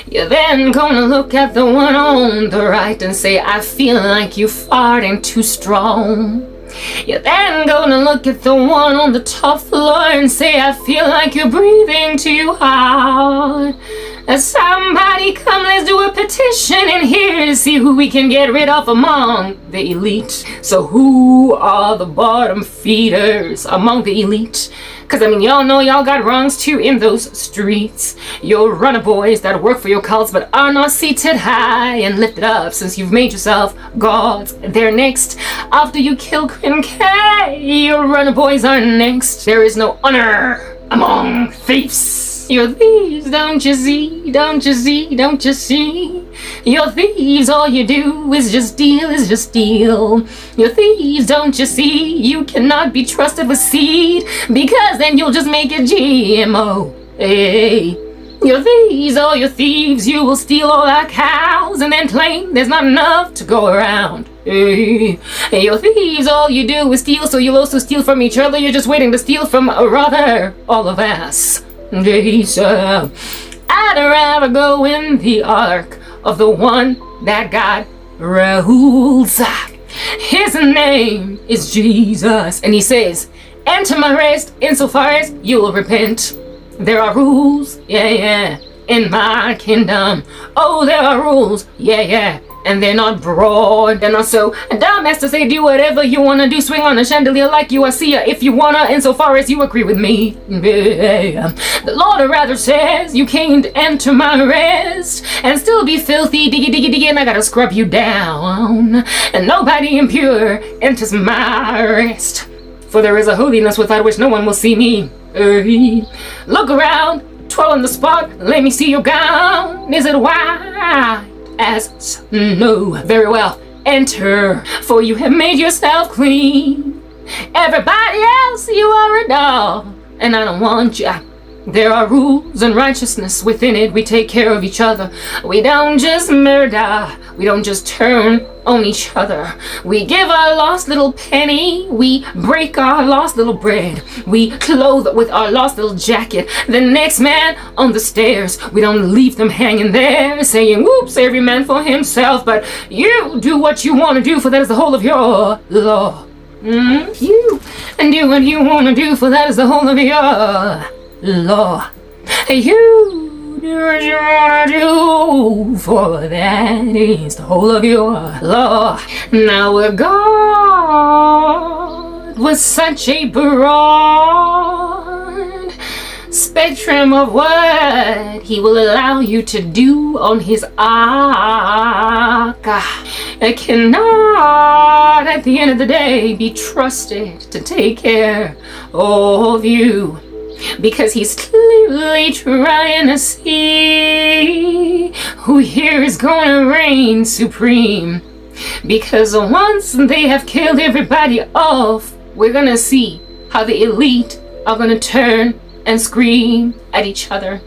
You're then gonna look at the one on the right and say, I feel like you farting too strong. You're then gonna look at the one on the top floor and say, I feel like you're breathing too hard. Somebody come, let's do a petition in here to see who we can get rid of among the elite. So who are the bottom feeders among the elite? Cause I mean, y'all know y'all got wrongs too in those streets. Your runner boys that work for your cults but are not seated high and lifted up since you've made yourself gods. They're next. After you kill Queen K, your runner boys are next. There is no honor among thieves. You're thieves, don't you see, don't you see, don't you see? You're thieves, all you do is just steal, You're thieves, don't you see? You cannot be trusted with seed, because then you'll just make it GMO. Hey. You're thieves, all you're thieves, you will steal all our cows and then claim there's not enough to go around. Hey. You're thieves, all you do is steal, so you'll also steal from each other. You're just waiting to steal from rather all of us. So I'd rather go in the ark of the one that God rules. His name is Jesus, and he says, enter my rest insofar as you will repent. There are rules, yeah, in my kingdom. Oh, there are rules, yeah. And they're not broad, they're not so dumb as to say do whatever you wanna do. Swing on a chandelier like you are seer if you wanna, insofar as you agree with me. The Lord rather says you can't enter my rest and still be filthy, diggy, and I gotta scrub you down. And nobody impure enters my rest, for there is a holiness without which no one will see me. Look around, twirl on the spot, let me see your gown. Is it white as snow? Very well, enter, for you have made yourself clean. Everybody else, you are a dog, and I don't want ya. There are rules and righteousness within it. We take care of each other. We don't just murder. We don't just turn on each other. We give our lost little penny. We break our lost little bread. We clothe with our lost little jacket the next man on the stairs. We don't leave them hanging there saying, whoops, every man for himself. But you do what you want to do, for that is the whole of your law. You and do what you want to do, for that is the whole of your law. You do what you wanna do, for that is the whole of your law. Now a God with such a broad spectrum of what he will allow you to do on his ark, it cannot at the end of the day be trusted to take care of you. Because he's clearly trying to see who here is going to reign supreme. Because once they have killed everybody off, we're going to see how the elite are going to turn and scream at each other.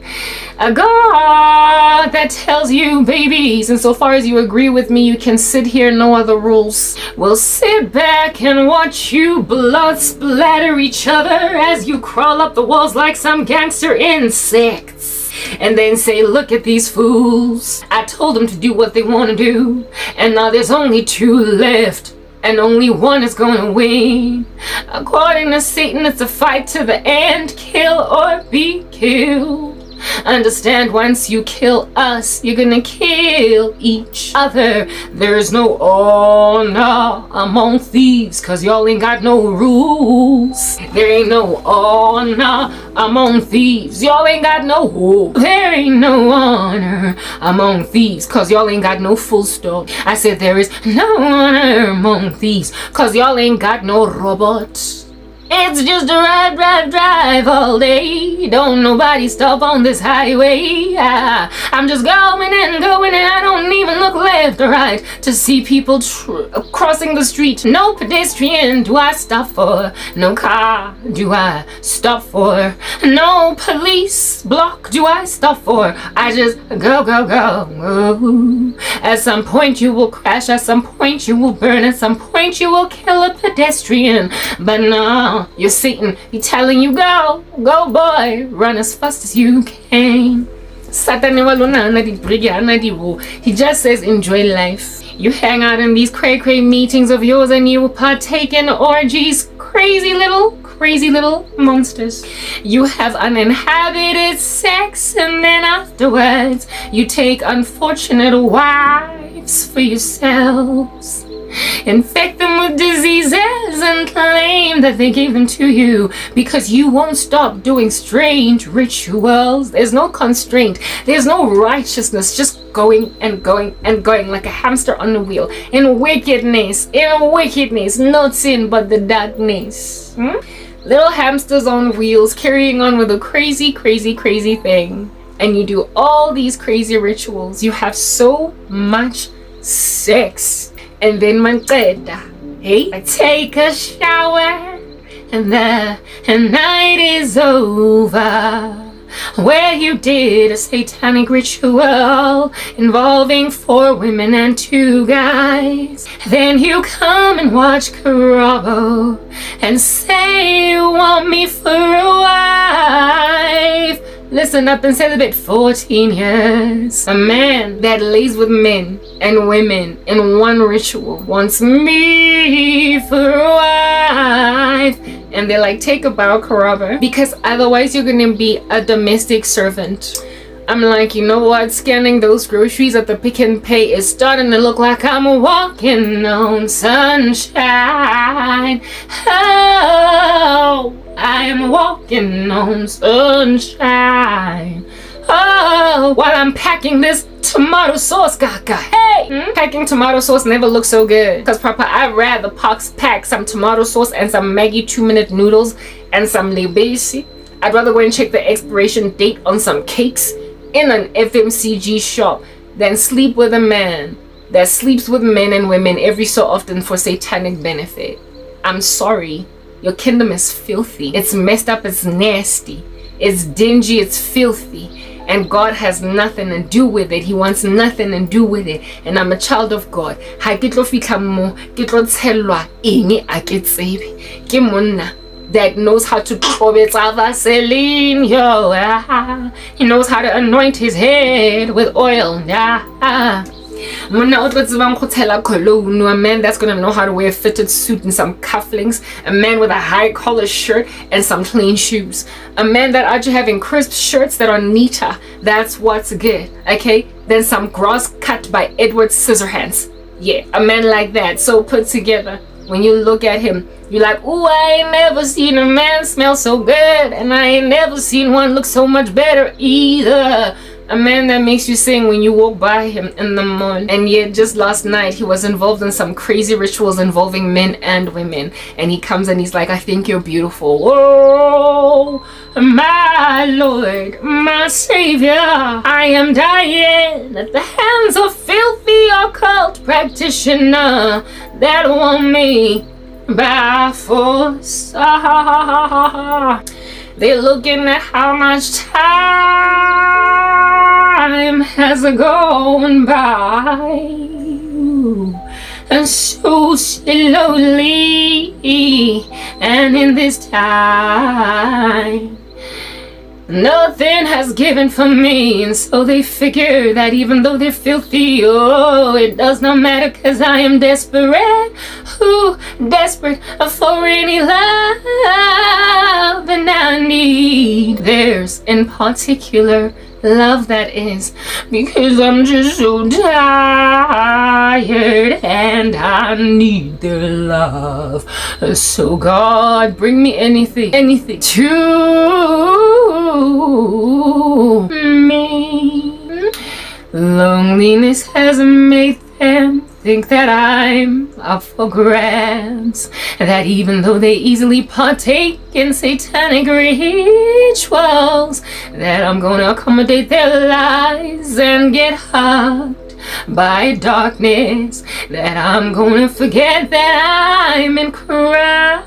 A God that tells you, babies, insofar as you agree with me, you can sit here, no other rules. We'll sit back and watch you blood splatter each other as you crawl up the walls like some gangster insects. And then say, look at these fools. I told them to do what they want to do, and now there's only two left. And only one is going to win. According to Satan, it's a fight to the end. Kill or be killed. Understand, once you kill us, you're gonna kill each other. There's no honor among thieves, cause y'all ain't got no rules. There ain't no honor among thieves. Y'all ain't got no rules. There ain't no honor among thieves, cause y'all ain't got no full stop. I said there is no honor among thieves, cause y'all ain't got no robots. It's just a drive all day. Don't nobody stop on this highway. I'm just going and I don't even look left or right to see people crossing the street. No pedestrian do I stop for. No car do I stop for. No police block do I stop for. I just go. At some point you will crash. At some point you will burn. At some point you will kill a pedestrian. But no. You're Satan, he's telling you go boy, run as fast as you can. Satani walona na di brigya na di wo. He just says enjoy life. You hang out in these cray meetings of yours and you partake in orgies, crazy little monsters. You have uninhabited sex and then afterwards you take unfortunate wives for yourselves, infect them with diseases and claim that they gave them to you because you won't stop doing strange rituals. There's no constraint, there's no righteousness, just going and going and going like a hamster on a wheel in wickedness, not sin but the darkness. Little hamsters on wheels carrying on with a crazy thing, and you do all these crazy rituals. You have so much sex, and then hey, I take a shower and the night is over. Where you did a satanic ritual involving 4 women and 2 guys. Then you come and watch Karabo and say you want me for a wife. Listen up and celibate 14 years. A man that lays with men and women in one ritual wants me for a wife. And they're like, take a bow, Karabo, because otherwise you're gonna be a domestic servant. I'm like, you know what? Scanning those groceries at the Pick and Pay is starting to look like I'm walking on sunshine. Oh, I am walking on sunshine. Oh, while I'm packing this tomato sauce, gaga. Hey! Packing tomato sauce never looks so good. Cause Papa, I'd rather pack some tomato sauce and some Maggi 2-minute noodles and some lebesi. I'd rather go and check the expiration date on some cakes in an FMCG shop than sleep with a man that sleeps with men and women every so often for satanic benefit. I'm sorry. Your kingdom is filthy. It's messed up. It's nasty. It's dingy. It's filthy. And God has nothing to do with it. He wants nothing to do with it. And I'm a child of God. Ha ke tlo fitla mo, ke tlo tshelwa eng a ke tsebe. Ke monna that knows how to tobetsa Vaseline, yo. He knows how to anoint his head with oil. A man that's gonna know how to wear a fitted suit and some cufflinks, a man with a high collar shirt and some clean shoes, a man that actually having crisp shirts that are neater. That's what's good, okay? Then some grass cut by Edward Scissorhands. Yeah, a man like that, so put together. When you look at him, you're like, ooh, I ain't never seen a man smell so good, and I ain't never seen one look so much better either. A man that makes you sing when you walk by him in the morning. And yet just last night he was involved in some crazy rituals involving men and women. And he comes and he's like, I think you're beautiful. Oh, my Lord, my Savior, I am dying at the hands of filthy occult practitioner that want me by force. They're looking at how much time has gone by, and so slowly, and in this time nothing has given for me, and so they figure that even though they're filthy, oh, it does not matter, cause I am desperate, ooh, desperate for any love, and I need theirs in particular, love that is, because I'm just so tired and I need their love. So God, bring me anything to me. Loneliness has made them think that I'm up for grabs, that even though they easily partake in satanic rituals, that I'm gonna accommodate their lies and get hugged by darkness, that I'm gonna forget that I'm in Christ.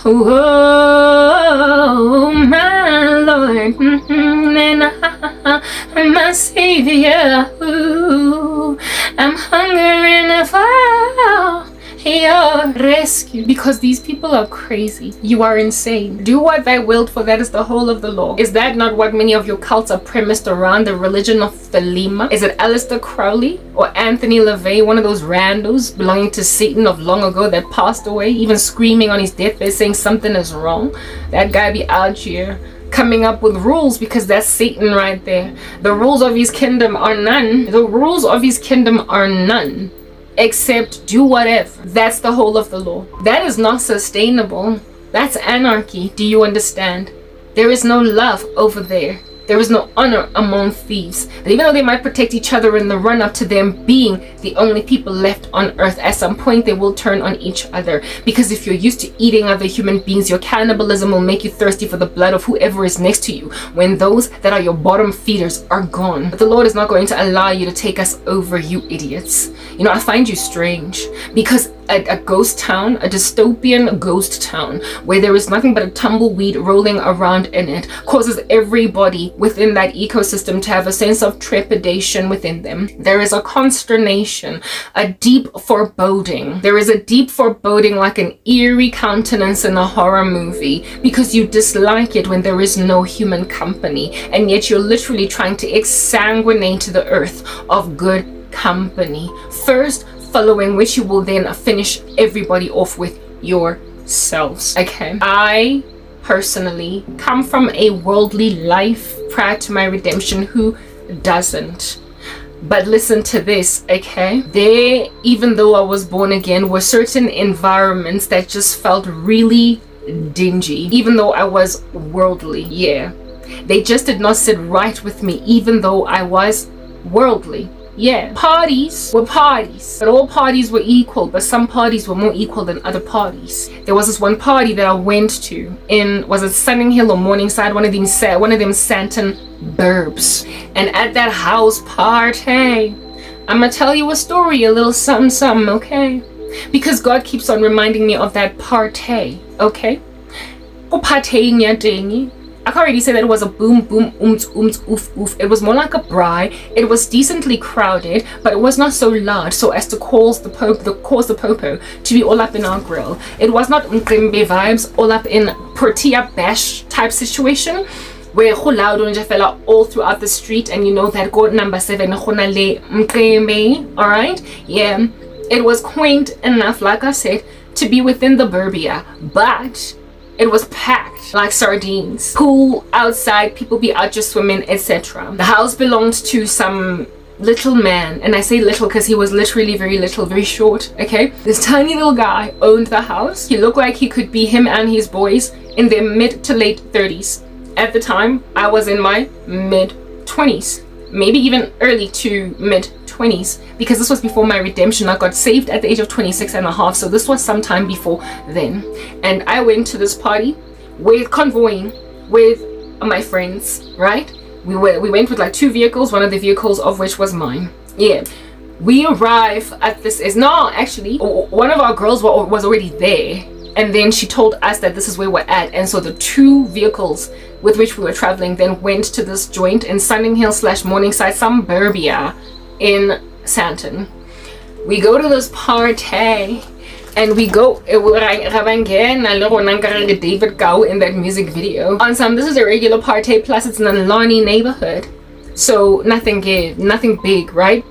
Oh, my Lord, and I'm my Savior. Ooh, I'm hungering for here, rescue. Because these people are crazy. You are insane. Do what thy wilt, for that is the whole of the law. Is that not what many of your cults are premised around? The religion of Thelema? Is it Aleister Crowley or Anthony LaVey, one of those randos belonging to Satan of long ago that passed away, even screaming on his deathbed saying something is wrong? That guy be out here coming up with rules, because that's Satan right there. The rules of his kingdom are none. The rules of his kingdom are none except do whatever. That's the whole of the law. That is not sustainable. That's anarchy. Do you understand? There is no love over there. There is no honor among thieves. But even though they might protect each other in the run up to them being the only people left on earth, at some point they will turn on each other. Because if you're used to eating other human beings, your cannibalism will make you thirsty for the blood of whoever is next to you when those that are your bottom feeders are gone. But the Lord is not going to allow you to take us over, you idiots. You know, I find you strange, because a ghost town, a dystopian ghost town where there is nothing but a tumbleweed rolling around in it, causes everybody within that ecosystem to have a sense of trepidation within them. There is a consternation, a deep foreboding. There is a deep foreboding, like an eerie countenance in a horror movie, because you dislike it when there is no human company, and yet you're literally trying to exsanguinate the earth of good company first, following which you will then finish everybody off with yourselves. Okay, I personally come from a worldly life prior to my redemption. Who doesn't? But listen to this, okay? There, even though I was born again, were certain environments that just felt really dingy, even though I was worldly. Yeah, they just did not sit right with me, even though I was worldly. Yeah, parties were parties, but all parties were equal, but some parties were more equal than other parties. There was this one party that I went to in, was it Sunning Hill or Morningside, one of them Santon burbs. And at that house party, I'm gonna tell you a story, a little something, okay? Because God keeps on reminding me of that party, okay? Go partying ya dingy. I can't really say that it was a boom, boom, oof, oof. It was more like a braai. It was decently crowded, but it was not so large so as to cause the popo to be all up in our grill. It was not mqimbi vibes, all up in Protea Bash type situation, where go loud fella all throughout the street, and you know that go number 7, alright? Yeah, it was quaint enough, like I said, to be within the burbia, but it was packed like sardines. Pool outside, people be out just swimming, etc. The house belonged to some little man, and I say little because he was literally very little, very short, okay? This tiny little guy owned the house. He looked like he could be him and his boys in their mid to late 30s. At the time, I was in my mid 20s, maybe even early to mid 20s, because this was before my redemption. I got saved at the age of 26 and a half, so this was sometime before then. And I went to this party with convoying with my friends, right? We went with like 2 vehicles, one of the vehicles of which was mine. Yeah, we arrive at this actually one of our girls was already there, and then she told us that this is where we're at, and so the 2 vehicles with which we were traveling then went to this joint in Sunning Hill / Morningside, some burbia in Santon. We go to this party, and we go David Gao in that music video. On some, this is a regular party, plus it's in a Hlongwane neighborhood, so nothing big, right?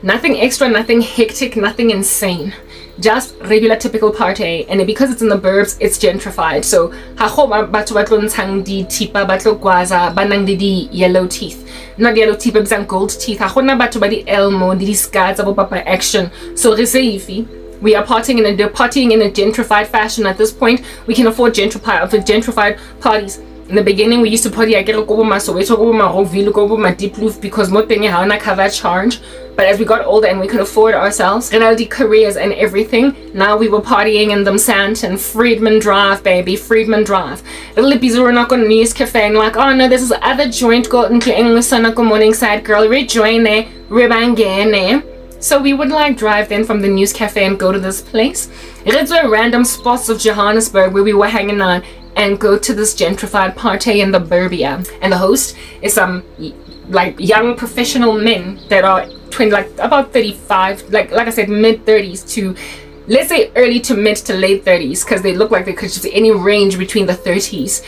Nothing extra, nothing hectic, nothing insane. Just regular typical party, and because it's in the burbs, it's gentrified. So batho ba tlo ntshang di thipa ba tlo gwaza ba nang le di yellow teeth, not yellow teeth but gold teeth. Ha gona batho ba di elmo di ska tsa bo papa action. So re safe. We are partying in a gentrified fashion. At this point, we can afford gentrified parties. In the beginning, we used to party because more thing ha cover charge. But as we got older and we could afford ourselves the careers and everything, now we were partying in them Santon, Friedman Drive, baby, Friedman Drive. Little lippies were not going to News Cafe and like, oh no, this is other joint go into English Sun Morningside, girl, rejoin there, ribangene. So we would like drive then from the News Cafe and go to this place. It's were random spots of Johannesburg where we were hanging out and go to this gentrified party in the burbia. And the host is some like young professional men that are about 35, like I said, mid 30s to let's say early to mid to late 30s, because they look like they could just be any range between the 30s.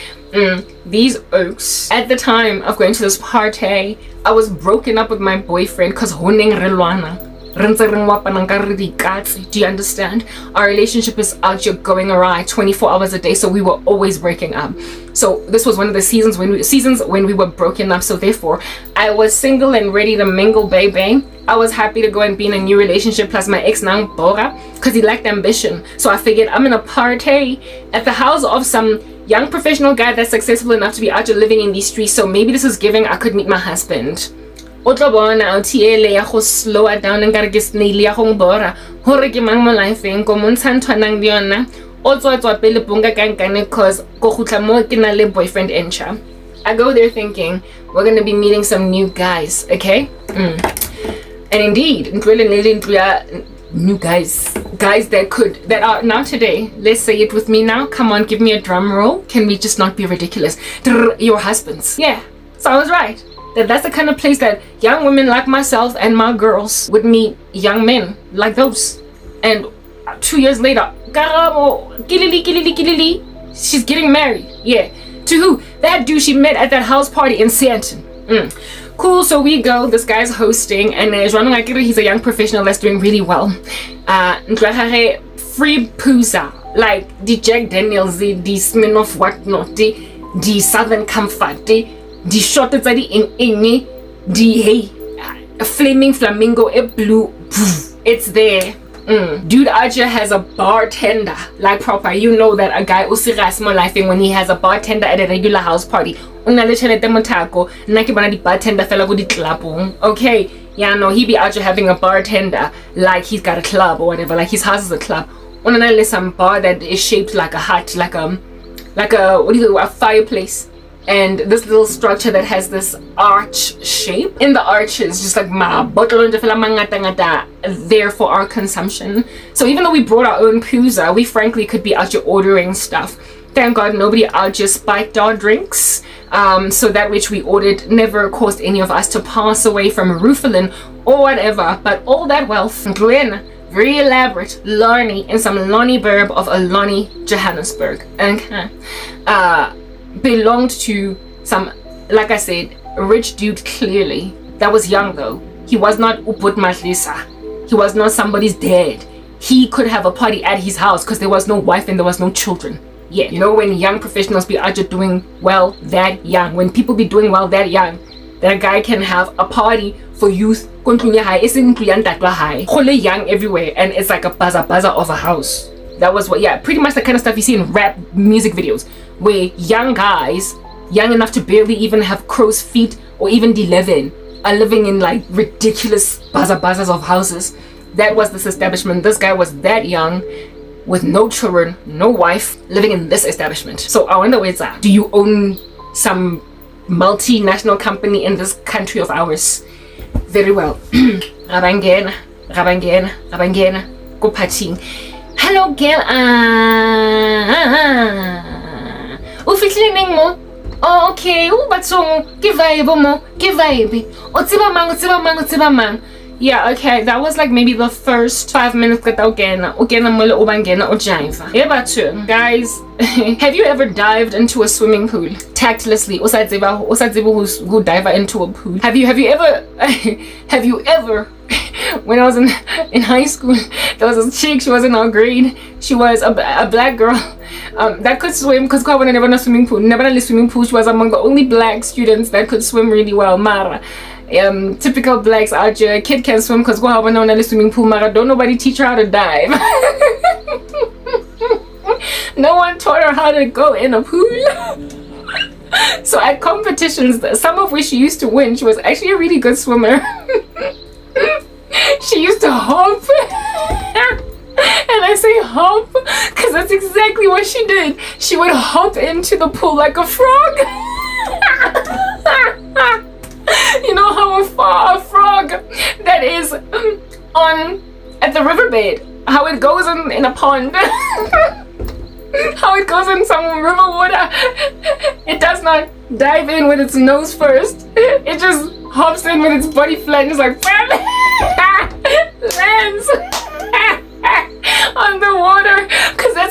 These oaks, at the time of going to this party, I was broken up with my boyfriend because Hlongwane. Do you understand? Our relationship is out here going awry 24 hours a day, so we were always breaking up. So this was one of the seasons when we were broken up. So therefore, I was single and ready to mingle, baby. I was happy to go and be in a new relationship. Plus my ex now Bora, because he lacked ambition. So I figured I'm gonna party at the house of some young professional guy that's successful enough to be out here living in these streets. So maybe this is giving I could meet my husband. Otro bona LTL ya go slow it down and gotta get snail ya go bora hore ke mang mo life eng ko montsha ntwanang di yona o tswa pele bunga kankane cause go gutla mo ke na le boyfriend encha. I go there thinking we're gonna be meeting some new guys, okay? And indeed, new guys that are now today. Let's say it with me now. Come on, give me a drum roll. Can we just not be ridiculous? Your husbands. Yeah, so I was right. That's the kind of place that young women like myself and my girls would meet young men like those. And 2 years later, Karabo, kilili, she's getting married. Yeah, to who? That dude she met at that house party in Sandton. Cool, so we go, this guy's hosting, and he's a young professional that's doing really well. Free pooza, like the Jack Daniels, the Smirnoff whatnot, the Southern Comfort, the shot at the flaming flamingo, blue, it's there. Dude Archer has a bartender, like proper. You know that a guy usiras more life when he has a bartender at a regular house party. Bartender fella go di club. Okay, yeah, no, he be out here having a bartender like he's got a club or whatever, like his house is a club. Some bar that is shaped like a hut, like a fireplace. And this little structure that has this arch shape. In the arches, just like there for our consumption. So even though we brought our own pooza, we frankly could be out here ordering stuff. Thank God nobody out here spiked our drinks. So that which we ordered never caused any of us to pass away from Rufalin or whatever. But all that wealth, Glen, very elaborate, Larny, and some Lonnie burb of Alani, Johannesburg. Okay. Belonged to some, like I said, rich dude clearly. That was young though. He was not Uput Matlisa. He was not somebody's dad. He could have a party at his house because there was no wife and there was no children. Yeah, you know when young professionals be out doing well that young, when people be doing well that young, that a guy can have a party for youth. Young everywhere, and it's like a baza of a house. That was what, yeah, pretty much the kind of stuff you see in rap music videos, where young guys, young enough to barely even have crow's feet or even 11, are living in like ridiculous bazas of houses. That was this establishment. This guy was that young, with no children, no wife, living in this establishment. So I wonder where's that. Do you own some multinational company in this country of ours? Very well. Rabangena, go partying. Hello girl, ufihleleng mo? Oh, okay, batsong ke vibe mo, ke vibe. O tsiba mang. Yeah, okay, that was like maybe the first 5 minutes that ukena mole ubangena ujiva. Yeah, batsong guys, have you ever dived into a swimming pool tactlessly? Usadziba who dive into a pool. Have you ever when I was in high school, there was this chick, she was in our grade. She was a black girl that could swim, because I never in a swimming pool. She was among the only black students that could swim really well. Mara. Typical blacks out here, kid can swim because go in a swimming pool. Mara, don't nobody teach her how to dive. No one taught her how to go in a pool. So at competitions, some of which she used to win, she was actually a really good swimmer. She used to hop. And I say hop because that's exactly what she did. She would hop into the pool like a frog. You know how a frog that is at the riverbed, how it goes in a pond, how it goes in some river water, it does not dive in with its nose first, it just hops in with its body flat and just like lands on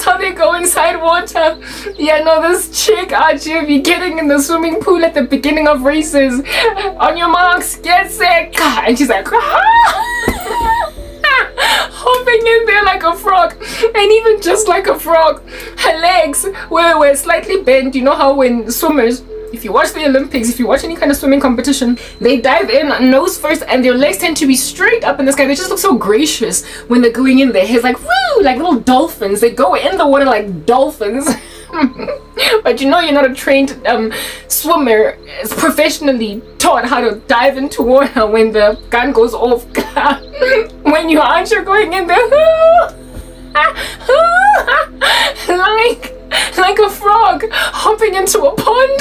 That's how they go inside water. Yeah, no, this chick, Archie, be getting in the swimming pool at the beginning of races. On your marks, get set. And she's like, hopping in there like a frog. And even just like a frog, her legs were slightly bent. You know how when swimmers, if you watch the Olympics, if you watch any kind of swimming competition, they dive in nose first and their legs tend to be straight up in the sky. They just look so gracious when they're going in there. It's like, woo, like little dolphins. They go in the water like dolphins. But you know you're not a trained swimmer, professionally taught how to dive into water when the gun goes off. When you aren't, you're going in there like a frog hopping into a pond.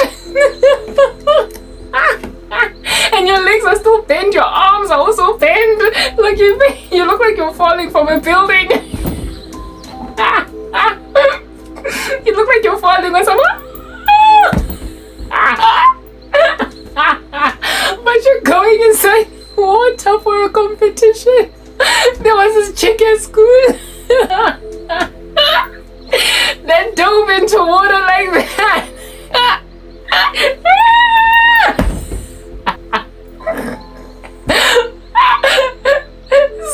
And your legs are still bent, your arms are also bent. Like you look like you're falling from a building. You look like you're falling on someone. But you're going inside water for a competition. There was this chick at school that dove into water like that.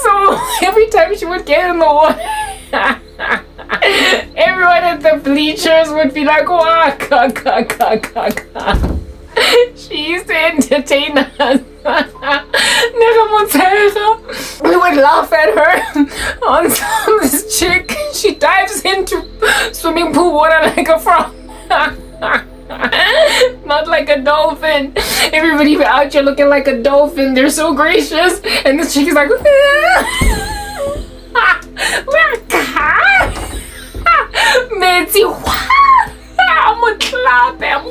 So every time she would get in the water, everyone at the bleachers would be like, wah, ka, ka, ka, ka, ka. She used to entertain us. We would laugh at her on this chick. She dives into swimming pool water like a frog. Not like a dolphin. Everybody out here looking like a dolphin. They're so gracious. And this chick is like, Nancy, I'm gonna clap him.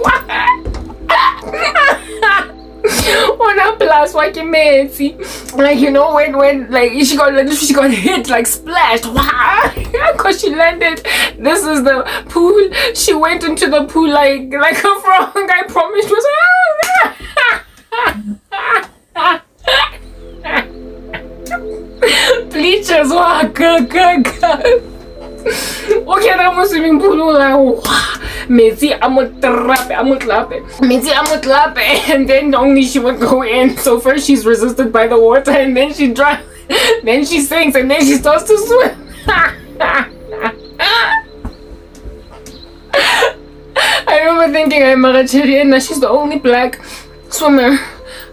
When I plus like Nancy, like you know when like she got hit like splashed, because she landed. This is the pool. She went into the pool like a frog. I promise was. Bleachers, okay, I'm a swimming pool like Mitzi, I'm a clap it. And then only she would go in. So first she's resisted by the water, and then she dries, then she sinks, and then she starts to swim. I remember thinking, I'm Marachiriana, she's the only black swimmer.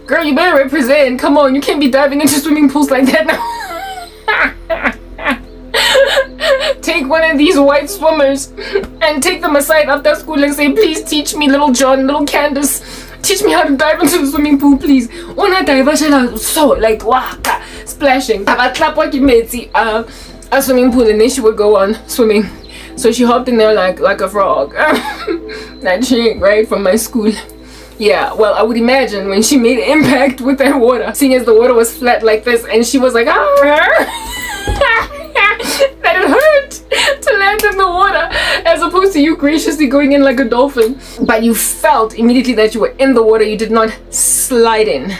Girl, you better represent. Come on, you can't be diving into swimming pools like that now. Take one of these white swimmers and take them aside after school and say, please teach me, little John, little Candace, teach me how to dive into the swimming pool, please. Una dive, so like waka, splashing. I clap like a swimming pool, and then she would go on swimming. So she hopped in there like a frog. That chick, right, from my school. Yeah, well, I would imagine when she made impact with that water, seeing as the water was flat like this, and she was like, that it hurt to land in the water, as opposed to you graciously going in like a dolphin. But you felt immediately that you were in the water. You did not slide in.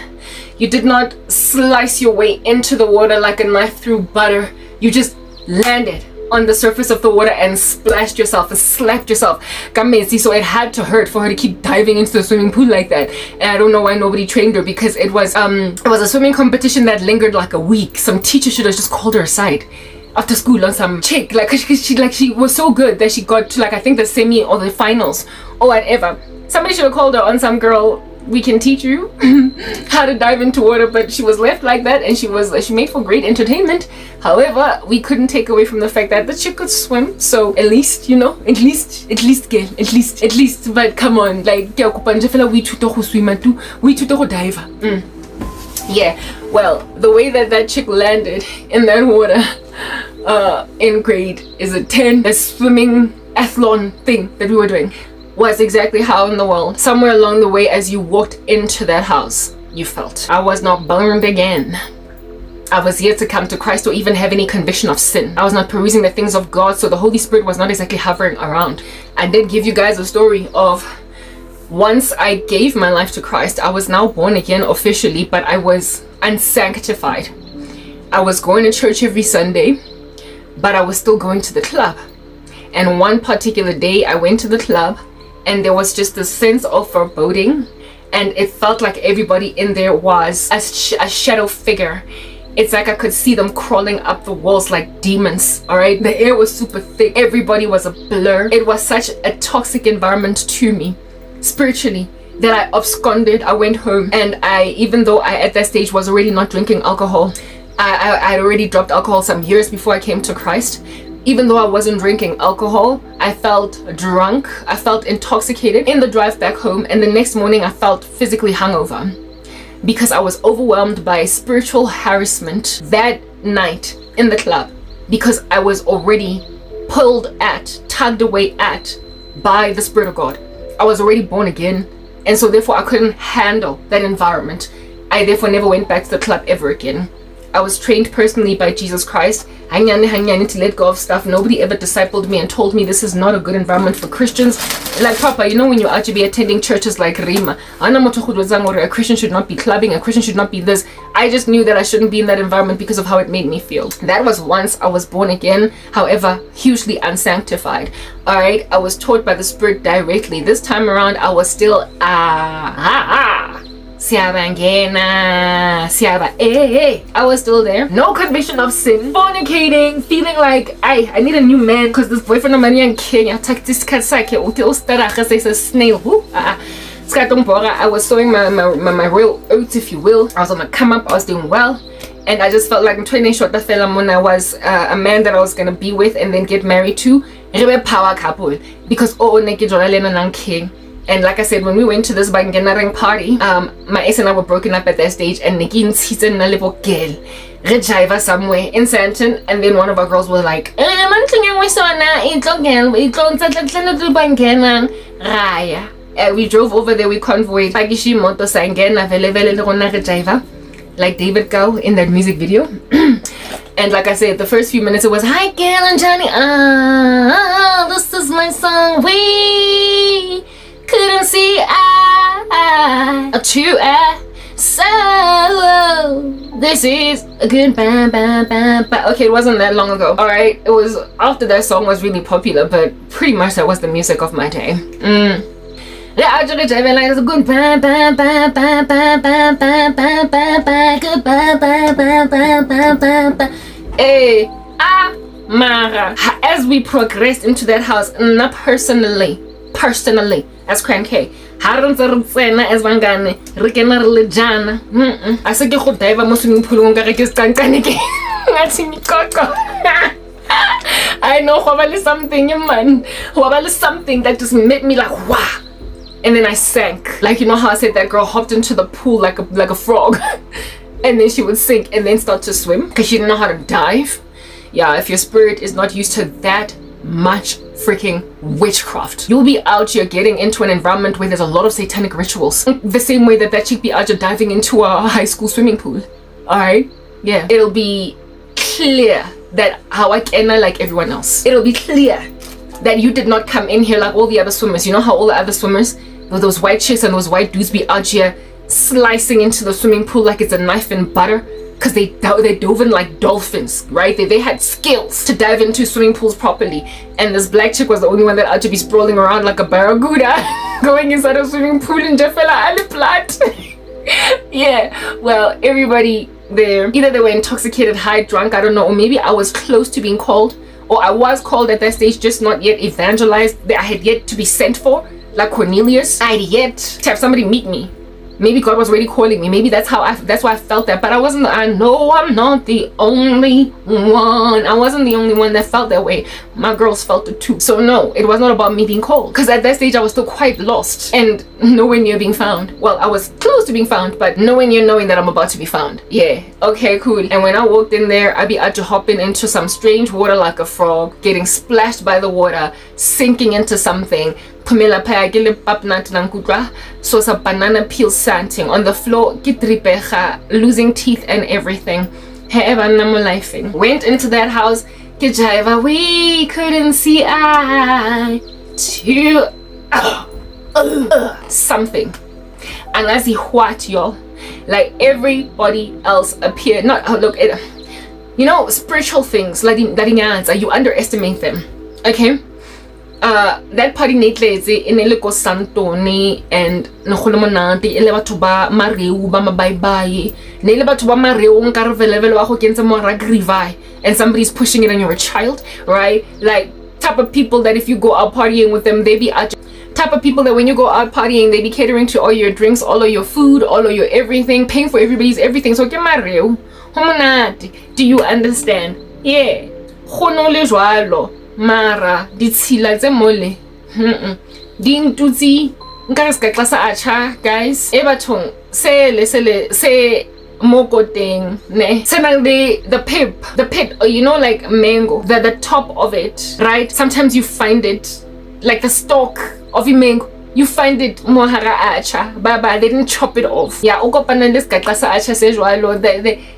You did not slice your way into the water like a knife through butter. You just landed on the surface of the water and splashed yourself and slapped yourself. So it had to hurt for her to keep diving into the swimming pool like that. And I don't know why nobody trained her, because it was a swimming competition that lingered like a week. Some teacher should have just called her aside after school on some chick, like she was so good that she got to like I think the semi or the finals or whatever. Somebody should have called her on some girl, we can teach you how to dive into water. But she was left like that, and she made for great entertainment. However, we couldn't take away from the fact that the chick could swim. So at least, you know, at least girl, at least. But come on, like we to swim too, we to dive. Yeah, well, the way that chick landed in that water in grade is a 10. The swimming athlon thing that we were doing was exactly how in the world, somewhere along the way as you walked into that house, you felt. I was not burned again. I was yet to come to Christ or even have any conviction of sin. I was not perusing the things of God, so the Holy Spirit was not exactly hovering around. I did give you guys a story of once I gave my life to Christ, I was now born again officially, but I was unsanctified. I was going to church every Sunday, but I was still going to the club. And one particular day I went to the club and there was just this sense of foreboding, and it felt like everybody in there was a shadow figure. It's like I could see them crawling up the walls like demons, all right? The air was super thick. Everybody was a blur. It was such a toxic environment to me, spiritually, that I absconded. I went home, and even though I at that stage was already not drinking alcohol, I had already dropped alcohol some years before I came to Christ. Even though I wasn't drinking alcohol, I felt drunk. I felt intoxicated in the drive back home, and the next morning I felt physically hungover, because I was overwhelmed by spiritual harassment that night in the club, because I was already tugged away at by the Spirit of God. I was already born again, and so therefore I couldn't handle that environment. I therefore never went back to the club ever again. I was trained personally by Jesus Christ to let go of stuff. Nobody ever discipled me and told me this is not a good environment for Christians. Like proper, you know, when you are to be attending churches like Rima, a Christian should not be clubbing, a Christian should not be this. I just knew that I shouldn't be in that environment because of how it made me feel. That was once I was born again, however, hugely unsanctified. Alright, I was taught by the Spirit directly. This time around, I was still I was still there. No conviction of sin. Fornicating, feeling like I need a new man because this boyfriend of mine in Kenya a snail. I was sowing my real oats, if you will. I was on the come up, I was doing well. And I just felt like I'm 20 short when I was a man that I was gonna be with and then get married to. Power couple. Because king. And like I said, when we went to this Bangenarang party, my ex and I were broken up at that stage, and Nikki and Season a little girl Rejiva somewhere in Santon, and then one of our girls was like, we drove over there, we convoyed like David Go in that music video. And like I said, the first few minutes it was, hi Gail and Johnny, this is my song, we couldn't see eye to eye, so this is a good bam bam bam bam. Okay, it wasn't that long ago. All right, it was after that song was really popular, but pretty much that was the music of my day. Yeah, I just driving like it's a good bam bam bam bam bam bam bam bam bam bam good bam bam bam bam bam bam bam. Hey, Mara. As we progressed into that house, not personally, as Crank K, as Vangane, Rikena Lijana. I said, you could dive a Muslim Pulunga, I know Hobal is something, man. Hobal is something that just made me like, wow. And then I sank. Like, you know how I said that girl hopped into the pool like a frog. And then she would sink and then start to swim because she didn't know how to dive. Yeah, if your spirit is not used to that much freaking witchcraft, you'll be out here getting into an environment where there's a lot of satanic rituals. The same way that chick be out here diving into a high school swimming pool. Alright? Yeah. It'll be clear that how I can like everyone else. It'll be clear that you did not come in here like all the other swimmers. You know how all the other swimmers, those white chicks and those white dudes be out here slicing into the swimming pool like it's a knife and butter, because they dove in like dolphins, right? They had skills to dive into swimming pools properly, and this black chick was the only one that had to be sprawling around like a barracuda going inside a swimming pool in Jafela Aliplat. Yeah, well, everybody there, either they were intoxicated, high, drunk, I don't know, or maybe I was close to being called, or I was called at that stage, just not yet evangelized. I had yet to be sent for, like Cornelius. I had yet to have somebody meet me. Maybe God was already calling me. Maybe that's why I felt that. But I know I'm not the only one. I wasn't the only one that felt that way. My girls felt it too. So no, it was not about me being called. Because at that stage I was still quite lost and nowhere near being found. Well, I was close to being found, but nowhere near knowing that I'm about to be found. Yeah, okay, cool. And when I walked in there, I'd be out to hopping into some strange water like a frog, getting splashed by the water, sinking into something. Pamela Payagile Papnat Nankudra, so a banana peel santing on the floor, Kitripecha, losing teeth and everything. Went into that house, Kijaiva, we couldn't see eye to something. And as he what, y'all, like everybody else appeared. Not look, you know, spiritual things like you underestimate them. Okay, that party netletse in ele ko Santoni and nogolo monate ele batho ba mareu ba mabayibayi ne le batho ba mareu nkare velevele wa go kentse mo ragrivi and somebody's pushing it on your child, right? Like type of people that if you go out partying with them, they be type of people that when you go out partying, they be catering to all your drinks, all of your food, all of your everything, paying for everybody's everything. So ke mareu homonate. Do you understand? Yeah, go no le jwalo mara ditshila tse mole di ntutsi nkare ska klasa acha guys e bathong se mokoteng ne senang the pit, or you know, like mango, the top of it, right? Sometimes you find it like the stalk of a mango, you find it mohara acha baba, they didn't chop it off. Yeah, okopana this katlasa acha se jwalo,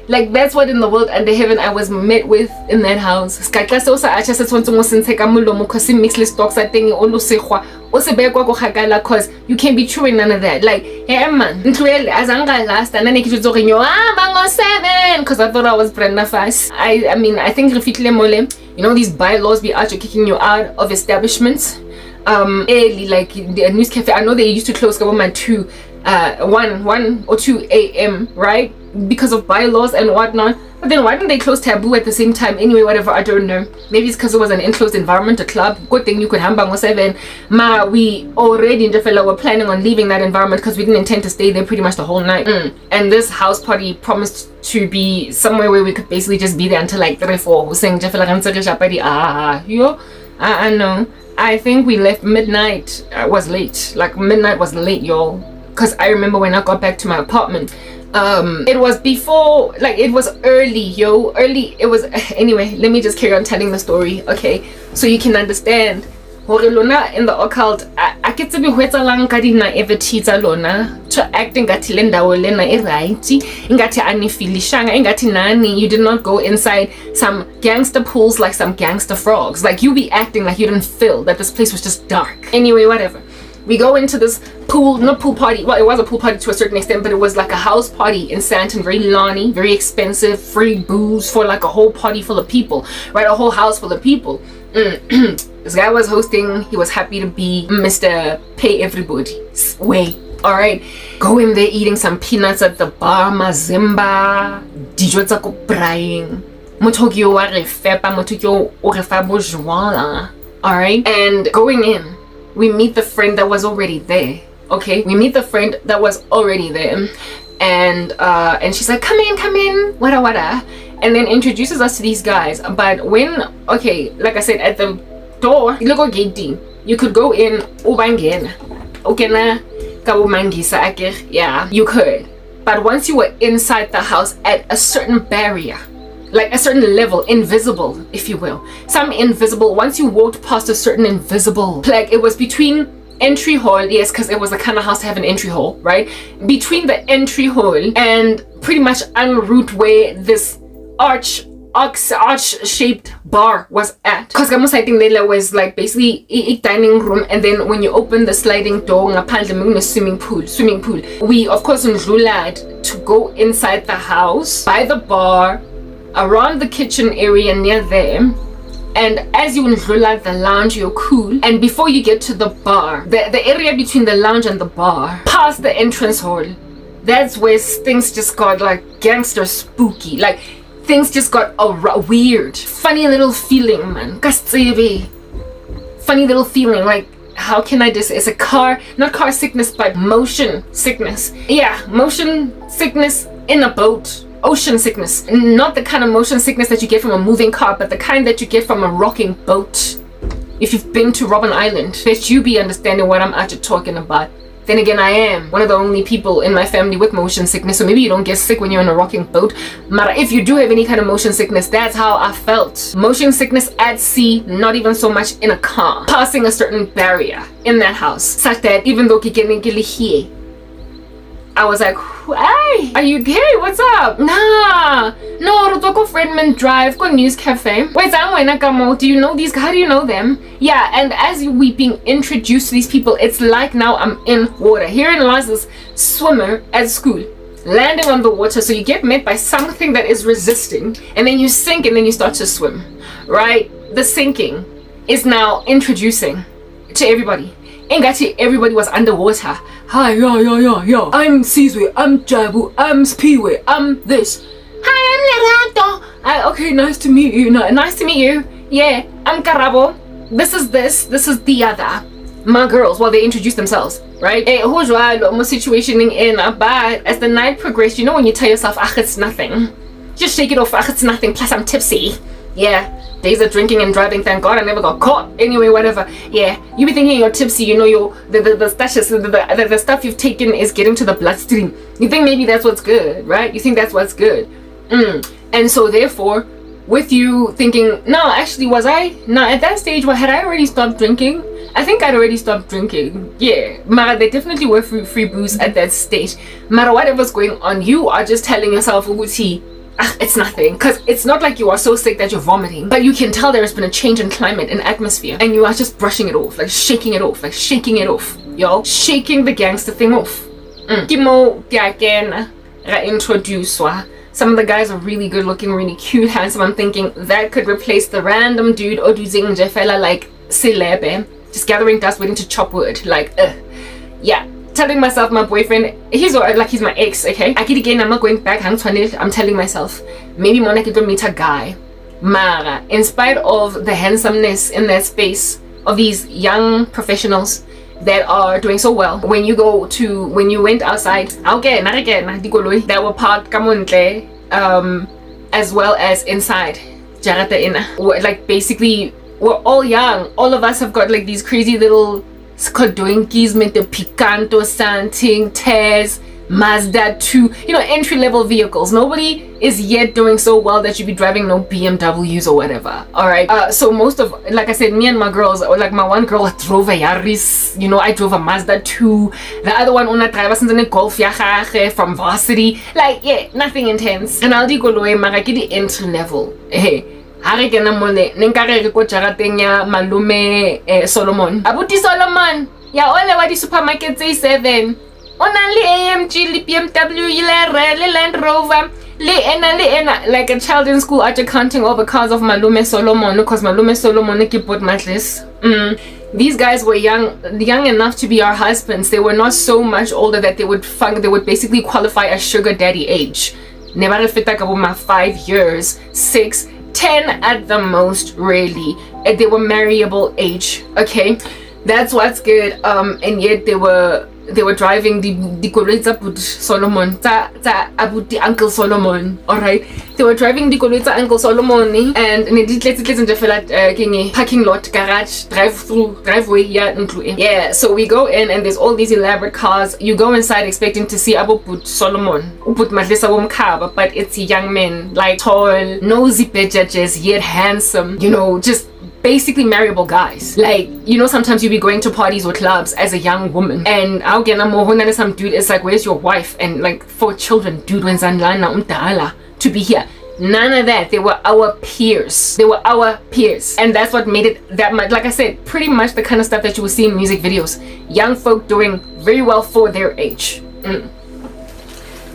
like that's what in the world and the heaven I was met with in that house. Skatlasa osa acha se tshwantse mo sentse ka molomo cause mix le stocks I think o lo segwa o se be kwa go gakala cause you can't be chewing none of that. Like hey man ntwele azanga last and then ikitso re nyo bango 7 cause I thought I was Brenda fast. I mean I think refitle mole, you know, these bylaws be actually kicking you out of establishments early, like the news cafe. I know they used to close government to 1 or 2 a.m. right, because of bylaws and whatnot. But then why didn't they close Taboo at the same time anyway? Whatever, I don't know. Maybe it's because it was an enclosed environment, a club. Good thing you could hamba ngo 7 ma we already in the fella were planning on leaving that environment because we didn't intend to stay there pretty much the whole night. And this house party promised to be somewhere where we could basically just be there until like 3-4 saying I know. I think we left midnight. Was late. Like midnight was late, y'all. Cause I remember when I got back to my apartment, it was before, like it was early, yo. Early. It was anyway. Let me just carry on telling the story, okay? So you can understand. Hore lona in the occult, I get to be lang ka dina evitita lona to acting ngati le ndawo lena e right, ngati ani filishanga, ngati nani. You did not go inside some gangster pools like some gangster frogs. Like you be acting like you didn't feel that this place was just dark. Anyway, whatever. We go into this pool, not pool party. Well, it was a pool party to a certain extent, but it was like a house party in Sandton, very lawny, very expensive, free booze for like a whole party full of people, right? A whole house full of people. This guy was hosting. He was happy to be Mr. Pay Everybody's way. All right, go in there eating some peanuts at the bar, mazimba, dijo tsa ko braing. Motokyo wa re fepa, motokyo o re fa bojwala. All right, and going in, we meet the friend that was already there. Okay, we meet the friend that was already there, and she's like, come in, wada, and then introduces us to these guys. But when, okay, like I said, at the door, look gate, you could go in, ubangena, okay na, kabumangisa ake, yeah, you could. But once you were inside the house at a certain barrier, like a certain level, invisible, if you will, some invisible, once you walked past a certain invisible, like it was between entry hall, yes, because it was the kind of house to have an entry hall, right? Between the entry hall and pretty much en route where this arch-shaped bar was at. Because I think there was like basically a dining room, and then when you open the sliding door, swimming pool. We of course ndlulad to go inside the house, by the bar, around the kitchen area near there. And as you ndlula the lounge, you're cool. And before you get to the bar, the area between the lounge and the bar, past the entrance hall, that's where things just got like gangster spooky. Like things just got a weird, funny little feeling, man. Funny little feeling. Like, how can I just, it's a not car sickness, but motion sickness. Yeah, motion sickness in a boat. Ocean sickness, not the kind of motion sickness that you get from a moving car, but the kind that you get from a rocking boat. If you've been to Robben Island, bet you be understanding what I'm actually talking about. Then again, I am one of the only people in my family with motion sickness, so maybe you don't get sick when you're in a rocking boat. But if you do have any kind of motion sickness, that's how I felt. Motion sickness at sea, not even so much in a car. Passing a certain barrier in that house, such that even though here, I was like, hey, are you gay? What's up? Nah, no, go Friedman Drive, go News Cafe. Wait, do you know these? How do you know them? Yeah, and as we being introduced to these people, it's like now I'm in water. Herein lies this swimmer at school, landing on the water. So you get met by something that is resisting, and then you sink, and then you start to swim, right? The sinking is now introducing to everybody. Engathi everybody was underwater. Hi, yeah. I'm Sizwe, I'm Jabu, I'm Spiwe, I'm this. Hi, I'm Lerato. Okay, nice to meet you. Nice to meet you. Yeah, I'm Karabo. This is the other. My girls, while they introduce themselves, right? My situation in but as the night progressed, you know when you tell yourself, it's nothing. Just shake it off, it's nothing, plus I'm tipsy. Yeah. Days of drinking and driving, thank God I never got caught. Anyway, whatever. Yeah, you be thinking you're tipsy, you know the stuff you've taken is getting to the bloodstream. You think maybe that's what's good, right? You think that's what's good. And so therefore, with you thinking, no, actually was I? No, at that stage, had I already stopped drinking? I think I'd already stopped drinking. Yeah, Mara, there definitely were free booze at that stage. Mara, whatever's going on, you are just telling yourself, Uguti, it's nothing, because it's not like you are so sick that you're vomiting, but you can tell there has been a change in climate and atmosphere, and you are just brushing it off, like shaking it off, yo, shaking the gangster thing off. Kimo Kiaken introduce. Some of the guys are really good looking, really cute, handsome. I'm thinking that could replace the random dude Oduzing Jefela like Silebe, just gathering dust waiting to chop wood, like yeah. Telling myself my boyfriend, he's my ex, okay? Again, I'm not going back. I'm telling myself, maybe Monica don't meet a guy. Mara, in spite of the handsomeness in that space of these young professionals that are doing so well, when you went outside, that were parked as well as inside. Like basically, we're all young. All of us have got like these crazy little Skodoinkies, the Picanto, Santing, Tez, Mazda 2, entry-level vehicles. Nobody is yet doing so well that you'd be driving no BMWs or whatever. Alright, so most of, like I said, me and my girls, or like my one girl drove a Yaris, I drove a Mazda 2. The other one, una driver since in a Golf from varsity. Like, yeah, nothing intense. And I'll go low, maraki the entry level. Hey. Hari ke na mole nenkare ko jarateng ya malume Solomon abuti Solomon ya ole wa di supermarket tse 7 ona le AMG le BMW le Land Rover le ena like a child in school after counting all the cars of malume Solomon because malume Solomon ke pot matles. These guys were young enough to be our husbands. They were not so much older that they would basically qualify as sugar daddy age. Never fita ka bo ma 5 years, 6, 10 at the most, really. They were marryable age, okay? That's what's good. And yet they were driving the koloi put Solomon ta abuti Uncle Solomon. Alright, they were driving the koloi Uncle Solomon and let's parking lot, garage, driveway. Yeah, so we go in and there's all these elaborate cars. You go inside expecting to see Abu put Solomon uput madlisa womkhaba, but it's young men, like tall, nosy judges, yet handsome, just basically marryable guys. Like, sometimes you be going to parties or clubs as a young woman and I'll get some dude is like, where's your wife? And like 4 children, dude, when's to be here. None of that. They were our peers. And that's what made it that much, like I said, pretty much the kind of stuff that you will see in music videos. Young folk doing very well for their age.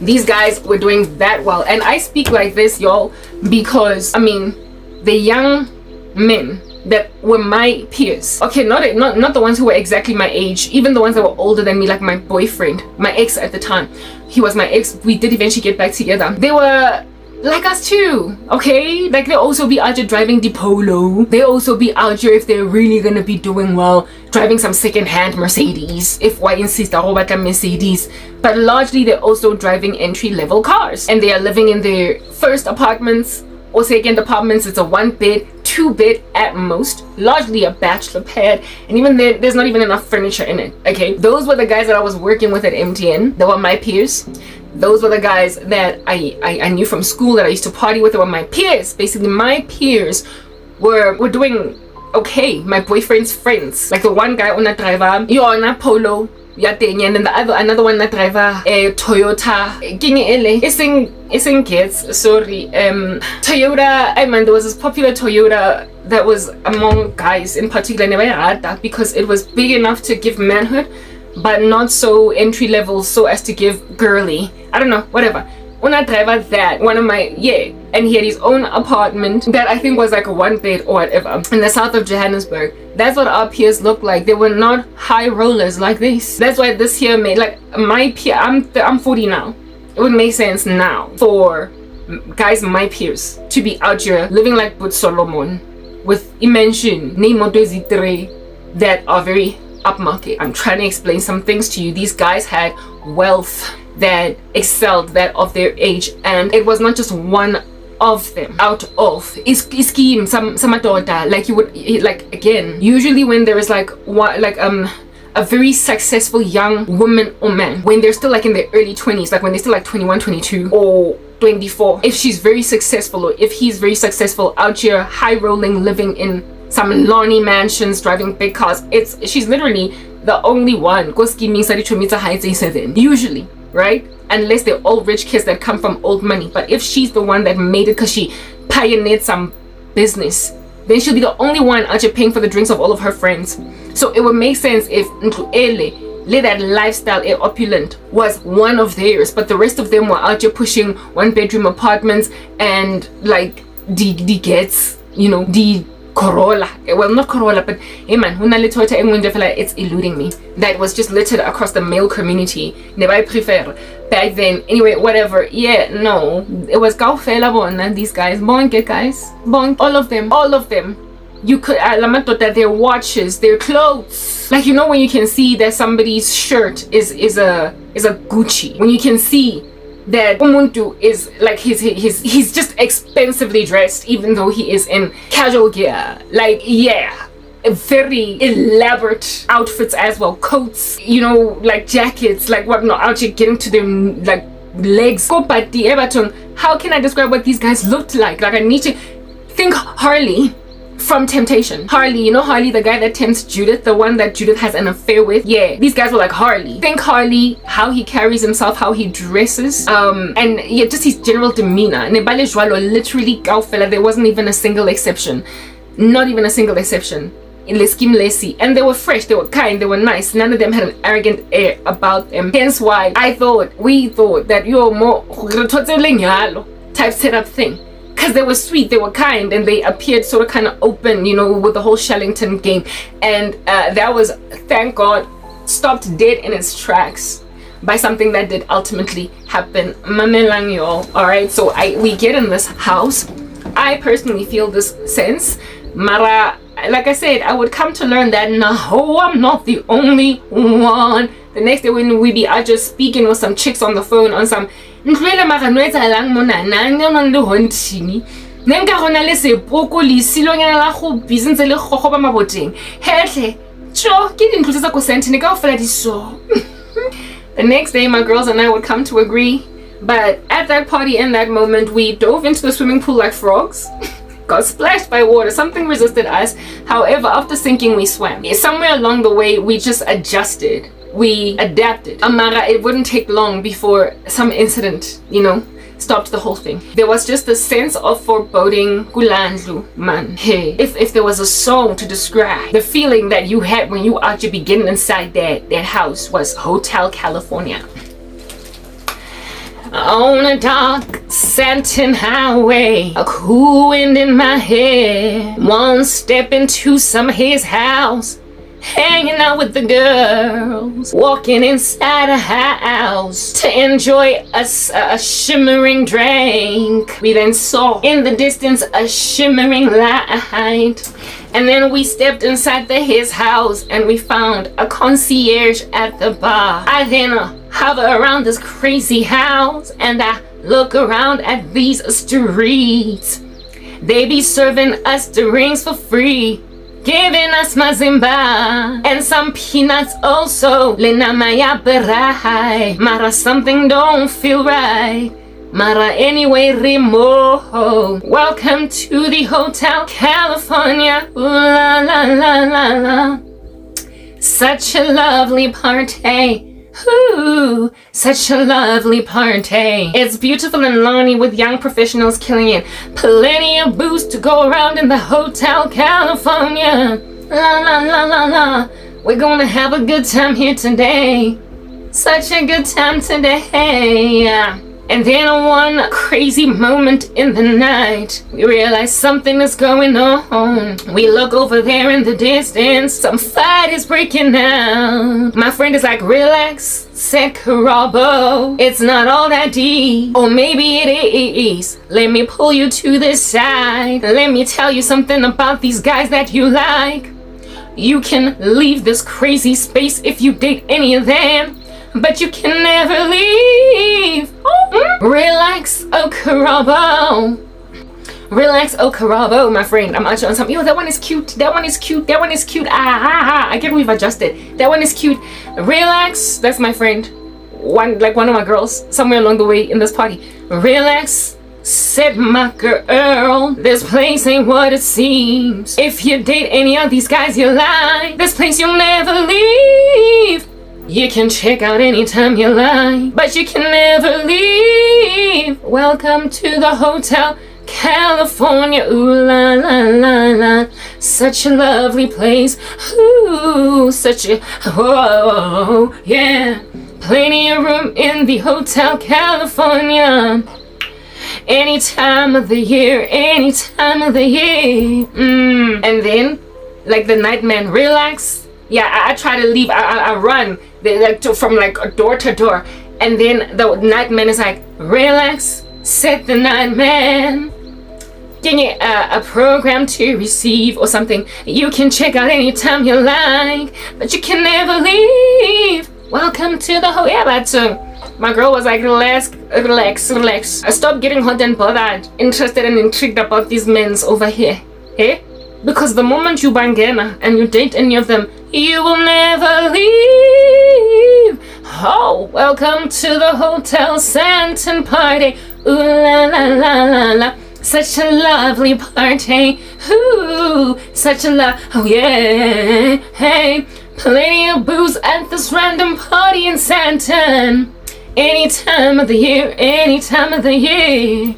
These guys were doing that well. And I speak like this, y'all, because the young men that were my peers, okay, not the ones who were exactly my age, even the ones that were older than me, like my boyfriend, my ex at the time. He was my ex. We did eventually get back together. They were like us too, okay? Like they'll also be out here driving the Polo. They'll also be out here, if they're really gonna be doing well, driving some second-hand Mercedes, if I insist about Mercedes. But largely they're also driving entry-level cars, and they are living in their first apartments or second apartments. It's a 1-bed, 2-bed at most, largely a bachelor pad, and even there's not even enough furniture in it. Okay, those were the guys that I was working with at MTN. They were my peers. Those were the guys that I knew from school, that I used to party with. They were my peers. Basically, my peers were doing okay. My boyfriend's friends, like the one guy on a driver, you on a Polo, and then another one that driver a Toyota. Isn't kids, sorry. Toyota. There was this popular Toyota that was among guys in particular. Never had that because it was big enough to give manhood, but not so entry level so as to give girly. I don't know, whatever. Una driver that one of my and he had his own apartment that I think was like a 1-bed or whatever in the south of Johannesburg. That's what our peers look like. They were not high rollers like this. That's why this here made, like, my peer, I'm 40 now. It would make sense now for guys my peers to be out here living like with Solomon, with Imension, Nemodozi 3, that are very upmarket. I'm trying to explain some things to you. These guys had wealth that excelled that of their age, and it was not just one of them out of scheme some daughter, like you would, like, again, usually when there is like one, like a very successful young woman or man, when they're still like in their early 20s, like when they're still like 21, 22 or 24, if she's very successful or if he's very successful out here high rolling, living in some Lonnie mansions, driving big cars, she's literally the only one usually, right? Unless they're all rich kids that come from old money. But if she's the one that made it because she pioneered some business, then she'll be the only one out here paying for the drinks of all of her friends. So it would make sense if that lifestyle, opulent, was one of theirs, but the rest of them were out here pushing 1-bedroom apartments and like the gets, you know, the Corolla, well, not Corolla, but hey man, it's eluding me. That was just littered across the male community. Never I prefer back then. Anyway, whatever. Yeah, no, it was Gaufela, these guys, bonke guys, bonk, all of them. You could that their watches, their clothes, like, you know, when you can see that somebody's shirt is a Gucci, when you can see that Umuntu is like he's just expensively dressed, even though he is in casual gear. Like, yeah, very elaborate outfits as well, coats, you know, like jackets, like whatnot, out here getting to their like legs. How can I describe what these guys looked like? Like, I need to think Harley from Temptation. Harley, you know Harley, the guy that tempts Judith, the one that Judith has an affair with. Yeah, these guys were like Harley. Think Harley, how he carries himself, how he dresses, and yeah, just his general demeanor. Nebale Jwalo, literally Gaufela, there wasn't even a single exception. Not even a single exception. In Leskim Lesi. And they were fresh, they were kind, they were nice. None of them had an arrogant air about them. Hence why we thought that you're more type setup thing. Because they were sweet, they were kind, and they appeared sort of kind of open, you know, with the whole Shellington game. And that was, thank God, stopped dead in its tracks by something that did ultimately happen. Mamelang, y'all. Alright, so we get in this house. I personally feel this sense. Mara, like I said, I would come to learn that no, I'm not the only one. The next day when we be out just speaking with some chicks on the phone on some ntlwele maganwetsa lang mona nang le hontini nenka gona le sepoko le silonyana la go bizintse le gogo ba maboteng hetle cho ke dintlo tsa go sentene ka ofela di so. The next day my girls and I would come to agree, but at that party in that moment we dove into the swimming pool like frogs. Got splashed by water. Something resisted us. However, after sinking we swam. Somewhere along the way we just adjusted, we adapted. Amara, it wouldn't take long before some incident, you know, stopped the whole thing. There was just a sense of foreboding. Kulandlu, man. Hey, if there was a song to describe the feeling that you had when you actually beginning inside that house, was Hotel California. On a dark satin highway, a cool wind in my hair, one step into some of his house, hanging out with the girls, walking inside a house to enjoy a shimmering drink. We then saw in the distance a shimmering light, and then we stepped inside his house and we found a concierge at the bar. I then hover around this crazy house and I look around at these streets. They be serving us drinks for free, giving us mazimba and some peanuts also. Lenamaya berai, Mara, something don't feel right. Mara, anyway, Remo. Welcome to the Hotel California. Ooh, la la la la la. Such a lovely party. Ooh, such a lovely party. It's beautiful and lonely with young professionals killing it. Plenty of booze to go around in the Hotel California. La la la la la. We're gonna have a good time here today. Such a good time today. And then on one crazy moment in the night, we realize something is going on. We look over there in the distance, some fight is breaking out. My friend is like, relax, said Karabo. It's not all that deep. Or maybe it is. Let me pull you to the side. Let me tell you something about these guys that you like. You can leave this crazy space if you date any of them, but you can never leave. Relax, oh Karabo. Relax, oh Karabo, my friend. I'm actually on something. Yo, that one is cute. That one is cute. That one is cute. I can't believe I adjusted. That one is cute. Relax. That's my friend. One of my girls somewhere along the way in this party. Relax, said my girl. This place ain't what it seems. If you date any of these guys you like, this place you'll never leave. You can check out anytime you like, but you can never leave. Welcome to the Hotel California. Ooh la la la la. Such a lovely place. Ooh, such a, oh yeah. Plenty of room in the Hotel California. Any time of the year, any time of the year. And then, like the nightman, relax. Yeah, I try to leave. I run from door to door. And then the nightman is like, relax, said the nightman. Give you a program to receive or something. You can check out anytime you like, but you can never leave. Welcome to the hotel. But my girl was like, relax. I stopped getting hot and bothered, interested and intrigued about these men over here. Hey? Because the moment you bangena and you date any of them, you will never leave. Oh, welcome to the Hotel Santon party. Ooh la la la la la. Such a lovely party. Ooh, such a oh yeah. Hey, plenty of booze at this random party in Santon. Any time of the year, any time of the year.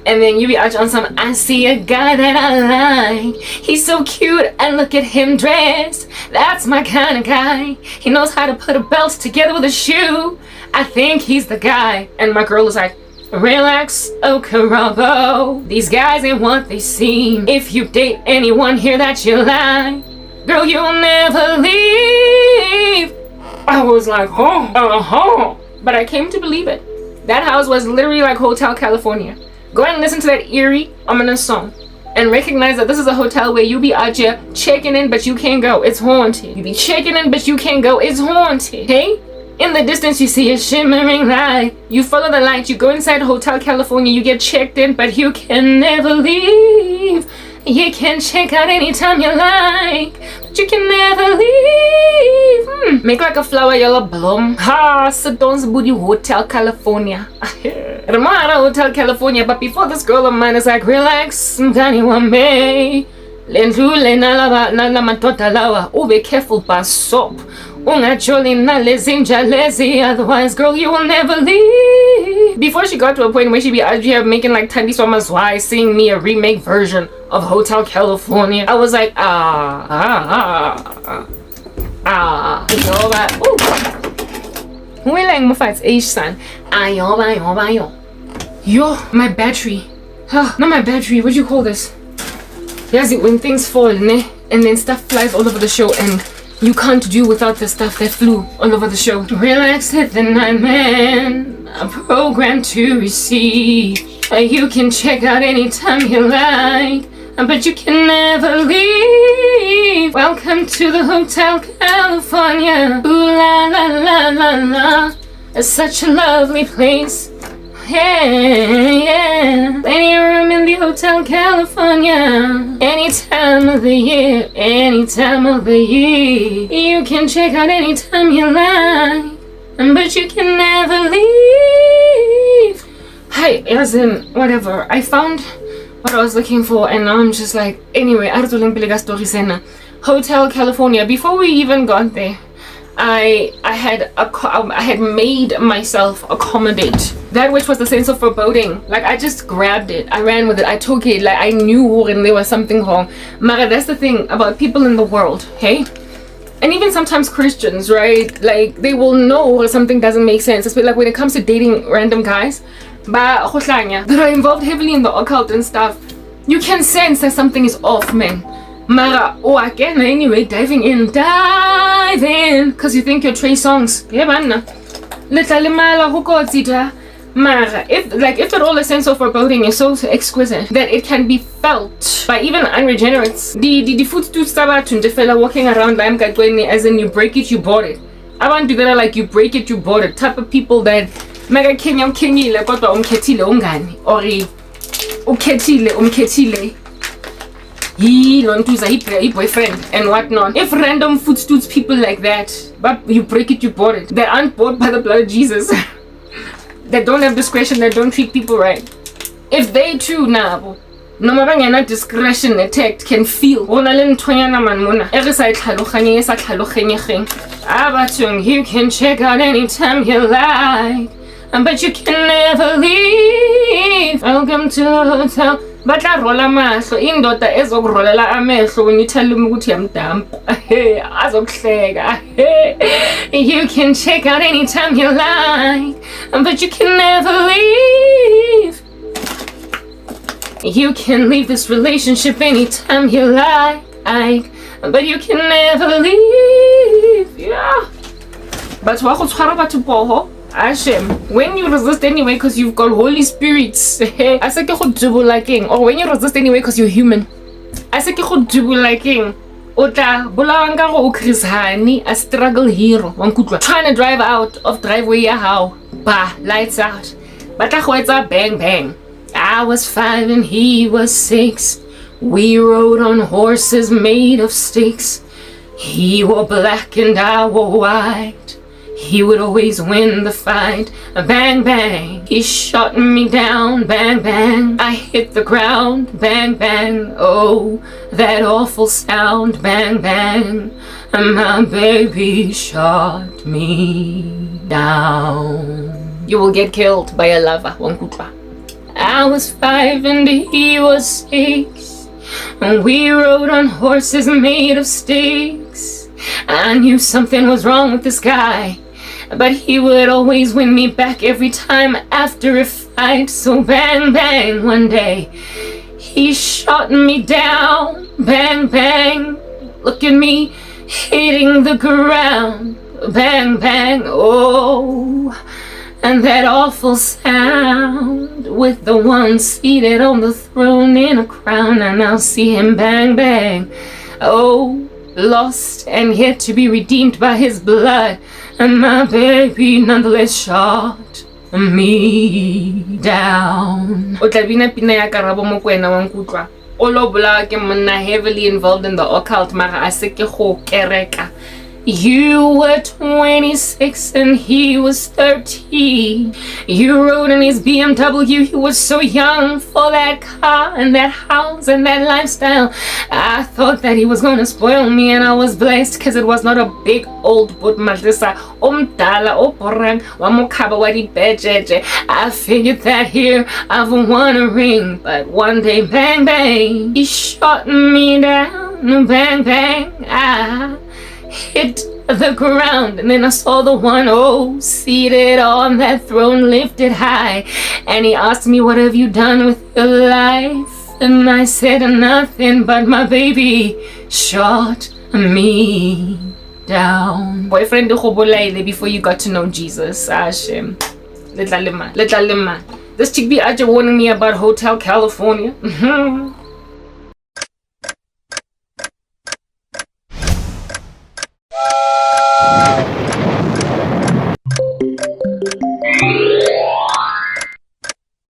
And then you be out on some, I see a guy that I like. He's so cute and look at him dressed. That's my kind of guy. He knows how to put a belt together with a shoe. I think he's the guy. And my girl is like, relax, oh Karabo. These guys ain't what they seem. If you date anyone here that you like, girl, you'll never leave. I was like, but I came to believe it. That house was literally like Hotel California. Go and listen to that eerie, ominous song and recognize that this is a hotel where you be out here checking in but you can't go. It's haunted. You be checking in but you can't go. It's haunted. Hey? In the distance you see a shimmering light. You follow the light. You go inside Hotel California. You get checked in but you can never leave. You can check out anytime you like, but you can never leave. Make like a flower yellow bloom. Ha, Sedon's Booty Hotel California. Ramara Hotel California. But before this girl of mine is like, relax, Mtani Wambe. Lendlule nalaba nala matota lawa. Oh, be careful, soap. Ungajoli nalezinja lazy. Otherwise, girl, you will never leave. Before she got to a point where she be out here making like Tandy Swama's Why sing me a remake version of Hotel California, I was like, you know that. Ooh. We like Mufat's age son. Yo, my battery. Not my battery, what do you call this? Yes, when things fall, ne? And then stuff flies all over the show and you can't do without the stuff that flew all over the show. Relax, hit the nightman. A program to receive. You can check out anytime you like, but you can never leave. Welcome to the Hotel California. Ooh la la la la la. It's such a lovely place. Yeah. Plenty of room in the Hotel California. Any time of the year, any time of the year. You can check out anytime you like, but you can never leave. Hi, as in, whatever. I found what I was looking for and now I'm just like, anyway, Hotel California. Before we even got there, I had made myself accommodate that which was the sense of foreboding. Like I just grabbed it, I ran with it, I took it, like I knew when there was something wrong. Mara, that's the thing about people in the world, hey? And even sometimes Christians, right? Like they will know something doesn't make sense. It's like when it comes to dating random guys, that are involved heavily in the occult and stuff, you can sense that something is off, man. Mara, again, anyway, diving in, because you think you're Trey Songs. Yeah, man. Mara, if at all a sense of foreboding is so exquisite that it can be felt by even unregenerates. The food to start to fella walking around as in you break it, you bought it. I want to do that like you break it, you bought it. Type of people that mega Kenya umkhenyile kodwa umkhethile ungani or ukhethile umkhethile lontuza hi boyfriend and whatnot. If random footstools people like that, but you break it, you bought it. They aren't bought by the blood of Jesus. That don't have discretion, that don't treat people right. If they too now, no matter discretion attacked can feel. You can check out anytime you like, but you can never leave. Welcome to the hotel. But I roll a mass, so in daughter is a rolla amehlo when you tell them what I'm damp. You can check out anytime you like, but you can never leave. You can leave this relationship anytime you like, but you can never leave. Yeah. But when you resist anyway because you've got Holy Spirits, or when you resist anyway because you're human, a struggle hero trying to drive out of driveway how lights out, but bang bang. I was 5 and he was 6. We rode on horses made of sticks. He wore black and I wore white. He would always win the fight. Bang, bang. He shot me down. Bang, bang. I hit the ground. Bang, bang. Oh, that awful sound. Bang, bang. My baby shot me down. You will get killed by a lover. Wankutwa. I was 5 and he was 6. And we rode on horses made of sticks. I knew something was wrong with this guy, but he would always win me back every time after a fight. So bang, bang, one day he shot me down. Bang, bang, look at me hitting the ground. Bang, bang, oh, and that awful sound with the one seated on the throne in a crown. And I'll see him bang, bang, oh, lost and yet to be redeemed by his blood. And my baby nonetheless shot me down. Otlabina pina ya Karabo mo kwena wa nkutwa. Olobola ke monna heavily involved in the occult mara a se ke go kereka. You were 26 and he was 13. You rode in his BMW. He was so young for that car and that house and that lifestyle. I thought that he was going to spoil me, and I was blessed because it was not a big old boot madrisa. Omdala oporang wamukaba wadi bejeje. I figured that here I've won a ring, but one day bang bang, he shot me down. Bang bang, I hit the ground, and then I saw the one, oh, seated on that throne lifted high, and he asked me, what have you done with your life? And I said nothing, but my baby shot me down. Boyfriend before you got to know Jesus. Hashem. Little lima. This chick be warning me about Hotel California.